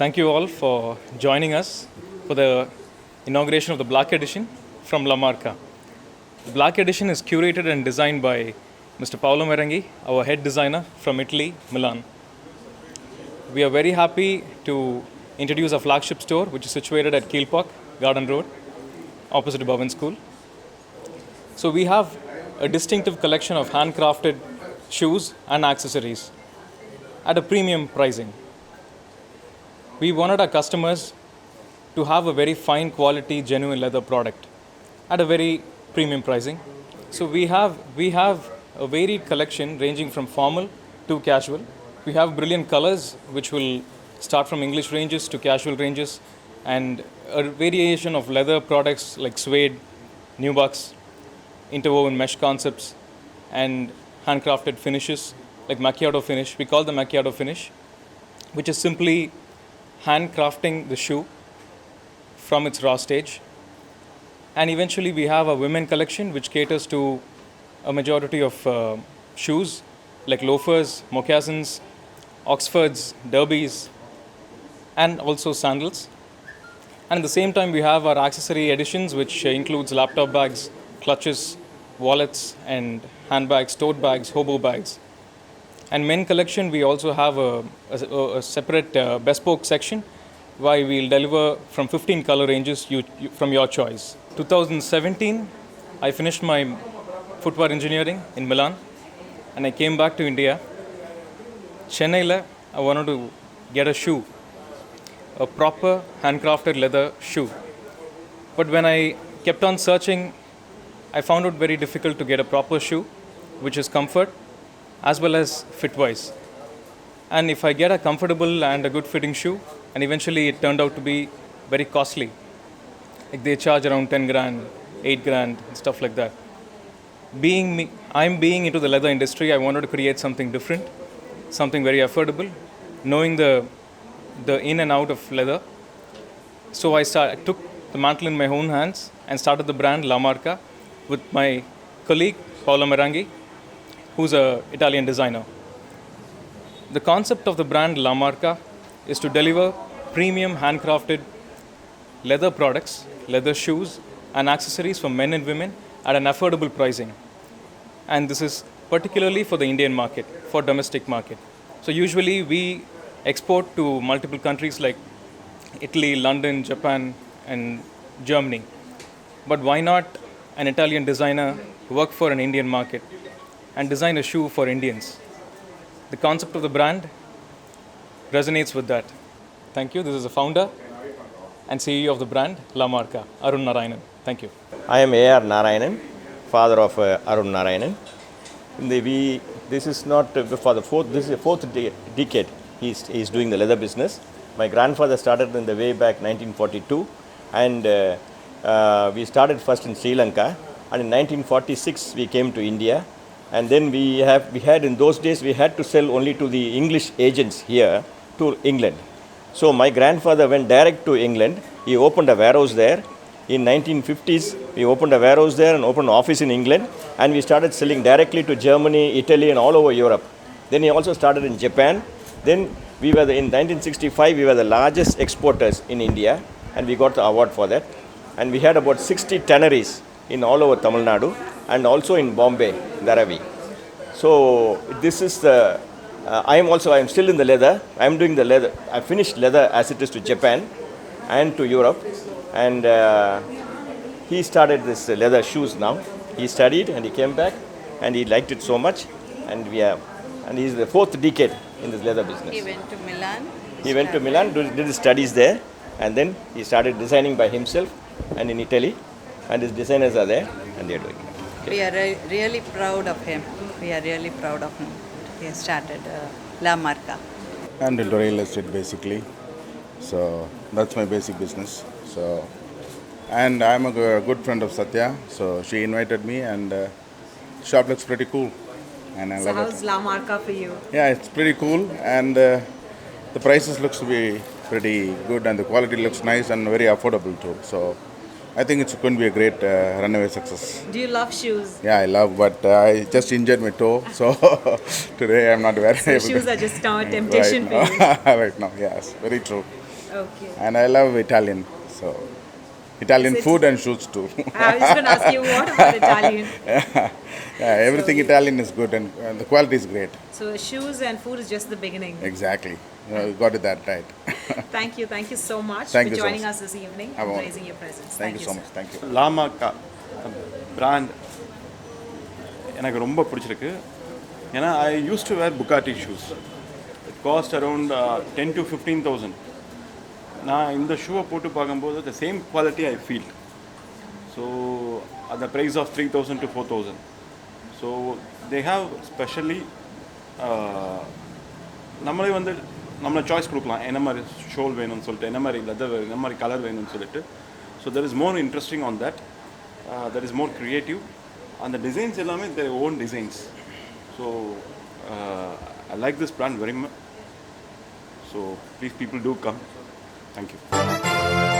Thank you all for joining us for the inauguration of the Black Edition from La Marca. The Black Edition is curated and designed by Mr. Paolo Merenghi, our head designer from Italy, Milan. We are very happy to introduce our flagship store, which is situated at Kiel Park, Garden Road, opposite to Bowen School. So we have a distinctive collection of handcrafted shoes and accessories at a premium pricing. We wanted our customers to have a very fine quality, genuine leather product at a very premium pricing. So we have a varied collection ranging from formal to casual. We have brilliant colors which will start from English ranges to casual ranges, and a variation of leather products like suede, nubucks, interwoven mesh concepts, and handcrafted finishes like macchiato finish. We call the macchiato finish, which is simply handcrafting the shoe from its raw stage. And eventually we have a women collection which caters to a majority of shoes like loafers, moccasins, Oxfords, derbies, and also sandals. And at the same time we have our accessory editions, which includes laptop bags, clutches, wallets, and handbags, tote bags, hobo bags. And men collection, we also have a separate bespoke section where we'll deliver from 15 color ranges from your choice. 2017, I finished my footwear engineering in Milan, and I came back to India. Chennai, I wanted to get a shoe, a proper handcrafted leather shoe. But when I kept on searching, I found it very difficult to get a proper shoe, which is comfort as well as fit-wise. And if I get a comfortable and a good fitting shoe, and eventually it turned out to be very costly. Like they charge around 10 grand, 8 grand, and stuff like that. I'm being into the leather industry, I wanted to create something different, something very affordable, knowing the in and out of leather. So I took the mantle in my own hands and started the brand La Marca with my colleague Paolo Merenghi, who's an Italian designer. The concept of the brand La Marca is to deliver premium handcrafted leather products, leather shoes, and accessories for men and women at an affordable pricing. And this is particularly for the Indian market, for domestic market. So usually we export to multiple countries like Italy, London, Japan, and Germany. But why not an Italian designer work for an Indian market and design a shoe for Indians? The concept of the brand resonates with that. Thank you. This is the founder and CEO of the brand, La Marca, Arun Narayanan. Thank you. I am A.R. Narayanan, father of Arun Narayanan. This is not for the fourth. This is the fourth decade. He is doing the leather business. My grandfather started in the way back 1942, and we started first in Sri Lanka. And in 1946 we came to India, and then we had in those days we had to sell only to the English agents here to England. So my grandfather went direct to England. He opened a warehouse there. In 1950s, we opened a warehouse there and opened an office in England, and we started selling directly to Germany, Italy, and all over Europe. Then he also started in Japan. Then in 1965, we were the largest exporters in India, and we got the award for that. And we had about 60 tanneries in all over Tamil Nadu and also in Bombay, Dharavi. So this is the. I am still in the leather. I am doing the leather. I finished leather as it is to Japan and to Europe, and he started this leather shoes now. He studied and he came back, and he liked it so much, and he's the fourth decade in this leather business. He went to Milan. He went to Milan, did his studies there, and then he started designing by himself and in Italy, and his designers are there, and they're doing it. We are really proud of him. We are really proud of him. He has started La Marca. I'm into real estate basically, so that's my basic business. So, and I'm a good friend of Satya, so she invited me, and shop looks pretty cool, and I So love how's it. La Marca for you? Yeah, it's pretty cool, and the prices looks to be pretty good, and the quality looks nice and very affordable too. So I think it's going to be a great runaway success. Do you love shoes? Yeah, I love, but I just injured my toe, so today I'm not very So able shoes to. are just now a temptation right for now. you. Right now, yes, very true. Okay. And I love Italian, so Italian Is it- food and shoes too. I was going to ask you, what about Italian? Yeah, everything Italian is good and the quality is great. So shoes and food is just the beginning. Exactly. You got it that right. Thank you so much Thank for you so joining much. us this evening Have and a- raising your presence. Thank you so sir. much. Thank you. லாமாக்கா brand எனக்கு ரொம்ப பிடிச்சிருக்கு ஏன்னா I use to wear Bugatti shoes it cost around 10 to 15,000. நான் இந்த ஷூவை போட்டு பார்க்கும்போது the same quality I feel. So அந்த price of 3,000 to 4,000. So they have specially நம்மளே வந்து நம்மளை சாய்ஸ் கொடுக்கலாம் என்ன மாதிரி ஷோல் வேணும்னு சொல்லிட்டு என்ன மாதிரி லெதர் என்ன மாதிரி கலர் வேணும்னு சொல்லிட்டு. So there is more interesting on that. That is more creative, and the designs எல்லாமே their own designs. So I like this brand very much. So please people do come. Thank you.